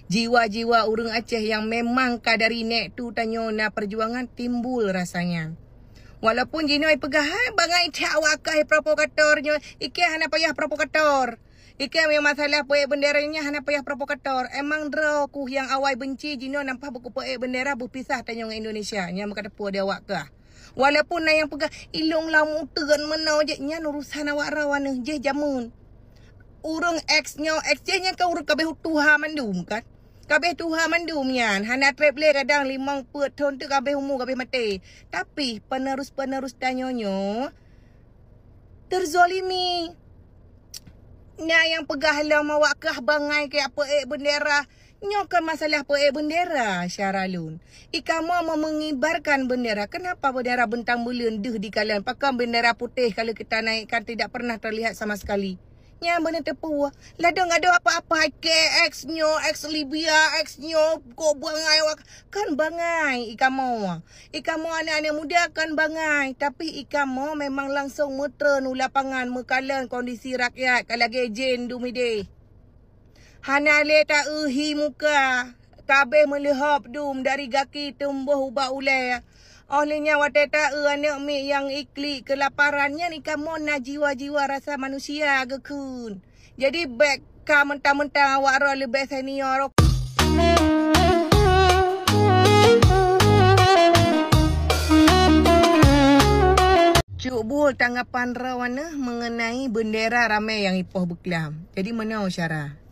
Jiwa-jiwa orang Aceh yang memang kadari nek tu tanyo na perjuangan timbul rasanya. Walaupun jino ai pegah bangai tak wakai provokatornya, ikan hana payah provokator. Ikan yang masalah poek benderanya hana payah provokator. Emang draw ku yang awai benci jino nampak buku poek bendera berpisah tanyo dengan Indonesia. Yang berkata puas dia awak kah. Walaupun na yang pegah ilong lamu tegan menau je nya urusan awak rawana je jamun. Urang ex-nya nya kau urang kabeh tuha mandum kan. Kabeh tuha mandum yan. Hana treble kadang 50 tahun tu kabeh umur kabeh mati. Tapi penerus-penerus tanyonyo terzolimi. Nya yang pegah lama wakah bangai ke apa bendera. Nyokan masalah apa bendera Syaralun. Ikamo mau mengibarkan bendera. Kenapa bendera bentang bulan deh di kalian? Pakai bendera putih kalau kita naikkan tidak pernah terlihat sama sekali. Nya benar tepu. Ladang ada apa-apa ex-nyo, ex-Libya, ex-nyo kok bangai kan bangai ikamo. Ikamo anak-anak muda kan bangai, tapi ikamo memang langsung mutra nu lapangan mekalan kondisi rakyat kalau gejen dumide. Hana le ta uhi muka. Kabeh melihap dum dari gaki tumbuh ubah ulai. Olehnya wateta anak mi yang ikli kelaparannya ni kamu na jiwa-jiwa rasa manusia gekun. Jadi back ka mentang-mentang awak ro lebih senior. Cubul tanggapan rawana mengenai bendera ramai yang ipoh beklam. Jadi mana Syara?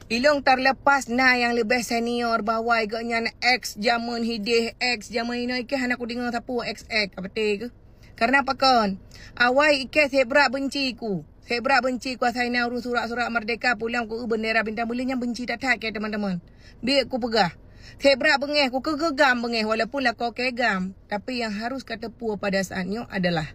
Ilong terlepas na yang lebih senior bahawa agaknya ex zaman hidih, ex zaman ini ke hana ku dengar siapa ex apa ke? Karena apa kon? Awai ike sebrak benci ku. Sebrak benci ku asaina urus surat-surat merdeka pulang ku bendera bintang bulannya benci tak ke teman-teman. Biar ku pegah. Sebrak bengeh ku kegegam bengeh walaupun lah kau kegam. Tapi yang harus kata puas pada saatnya adalah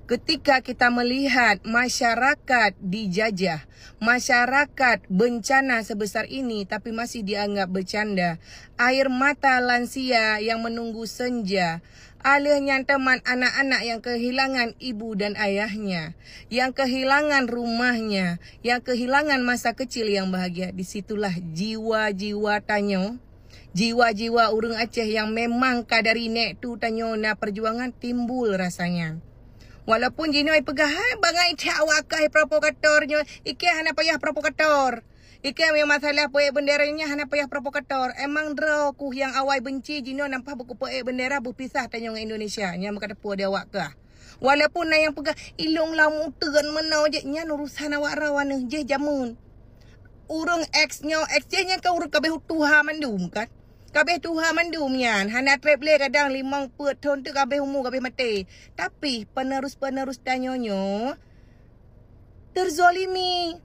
ketika kita melihat masyarakat dijajah, masyarakat bencana sebesar ini tapi masih dianggap bercanda. Air mata lansia yang menunggu senja. Alihnya teman anak-anak yang kehilangan ibu dan ayahnya. Yang kehilangan rumahnya. Yang kehilangan masa kecil yang bahagia. Disitulah jiwa-jiwa tanyo. Jiwa-jiwa orang Aceh yang memang kadari nek tu tanyo na perjuangan timbul rasanya. Walaupun jino ai pegah bangai tak wakai provokatornya, ikan hana payah provokator. Ikan yang masalah poek benderanya hana payah provokator. Emang draw ku yang awai benci jino nampak buku poek bendera berpisah tanyo dengan Indonesia. Yang berkata puas dia awak kah. Walaupun na yang pegah ilong lamu tegan menau je nya urusan awak rawana je jamun. Urang ex-nya kau urang kabeh tuha mandum kan. Kabeh tuha mandum yan. Hana treble kadang 50 tahun tu kabeh umur kabeh mati. Tapi penerus-penerus tanyonyo terzolimi.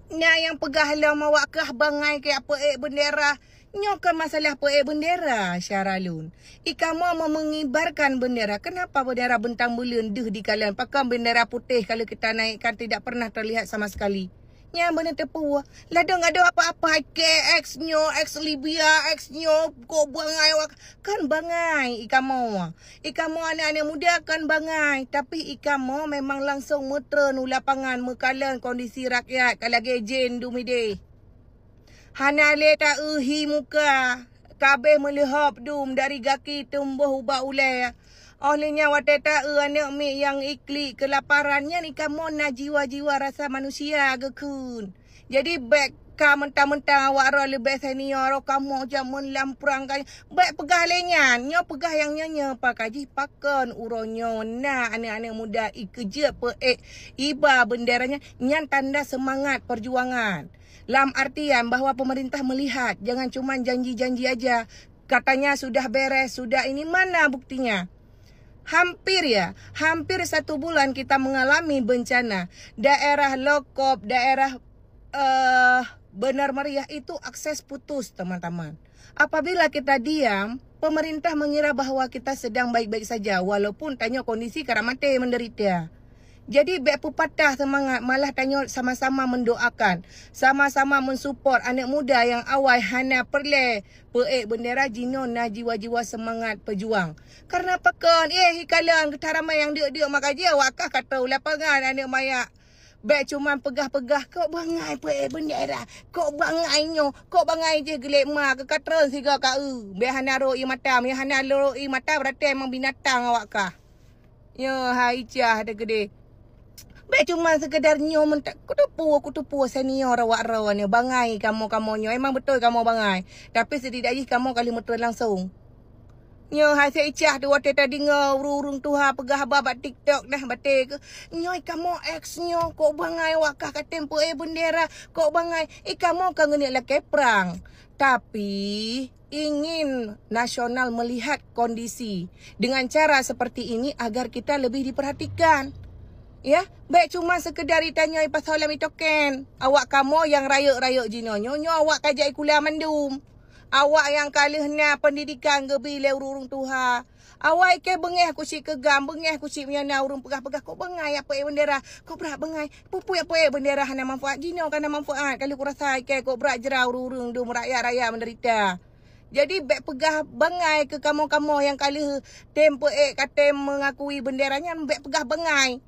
Nya yang pegah lama wakah bangai ke apa bendera. Nyokan masalah apa bendera Syaralun. Ikamo mau mengibarkan bendera. Kenapa bendera bentang bulan deh di kalian? Pakai bendera putih kalau kita naikkan tidak pernah terlihat sama sekali. Nya benar tepu. Ladang ada apa-apa ex-nyo, ex-Libya, ex-nyo kok bangai kan bangai ikamo. Ikamo anak-anak muda kan bangai, tapi ikamo memang langsung mutra nu lapangan mekalan kondisi rakyat kalau gejen dumide. Hana le ta uhi muka. Kabeh melihap dum dari gaki tumbuh ubah ulai. Olehnya wateta anak mi yang ikli kelaparannya ni kamu na jiwa-jiwa rasa manusia gekun. Jadi back ka mentang-mentang awak ro lebih senior kamu jamun lamprang kan. Baik pegah lenyan, nyo pegah yang nyonya pakaji pakan uronyo na anak-anak muda ikeje iba benderanya nyan tanda semangat perjuangan. Dalam artian bahawa pemerintah melihat jangan cuma janji-janji aja. Katanya sudah beres, sudah ini mana buktinya? Hampir 1 bulan kita mengalami bencana. Daerah Lokop, daerah Benar Meriah itu akses putus teman-teman. Apabila kita diam, pemerintah mengira bahawa kita sedang baik-baik saja. Walaupun tanya kondisi karamate menderita. Jadi baik patah semangat, malah tanya sama-sama mendoakan, sama-sama mensupport anak muda yang awal hana perle bendera jino na jiwa-jiwa semangat pejuang. Karena apa kan? Hikalan ketaramai yang dia maka dia wakah kata lapangan anak maya Baik cuma pegah-pegah kau bangai bendera. Kau bangai nyo, kau bangai je gelek mak ke katron siga ka Be hana roi mata, me hana roi mata berarti emang binatang awak kah. Yo hai cah ada gede. Baik cuma sekedar nyo mentak kutupu senior awak rawan ni bangai kamu nyo. Emang betul kamu bangai. Tapi setidaknya kamu kali metuan langsung. Nyo hasil icah tu waktu tadi urung tuha pegah babat TikTok dah batik. Nyo kamu ex nyo kok bangai wakah ka tempo bendera kok bangai kamu kan ngeni laki perang. Tapi ingin nasional melihat kondisi dengan cara seperti ini agar kita lebih diperhatikan. Ya, baik cuma sekedar ditanya pasal alam itoken. Awak kamu yang rayuk-rayuk jino nyo awak kajai kuliah mandum. Awak yang kalihnya pendidikan gebile urung tuha. Awak ke bengeh kucik kegam, bengeh kucik miana urung pegah-pegah kok bengai apa bendera. Kok berak bengai. Pupu apa bendera hana manfaat jino kana manfaat. Kalau ku rasa ke kok berak jerau urung dum rakyat-rakyat menderita. Jadi bek pegah bengai ke kamu-kamu yang kalih tempo kata mengakui benderanya bek pegah bengai.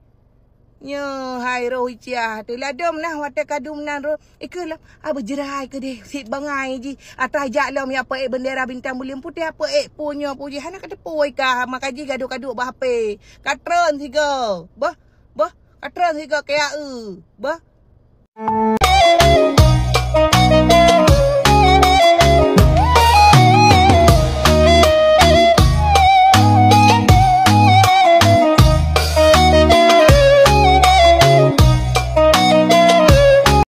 Nyo hai roh cia tu ladom nah wate kadum nan ro ikulah berjerai ke deh sit bangai ji atas jalam ya apa bendera bintang bulim putih apa punya puji hana kata poi ka makaji gaduh-gaduh bah ape katron siga bah katron siga kayak bah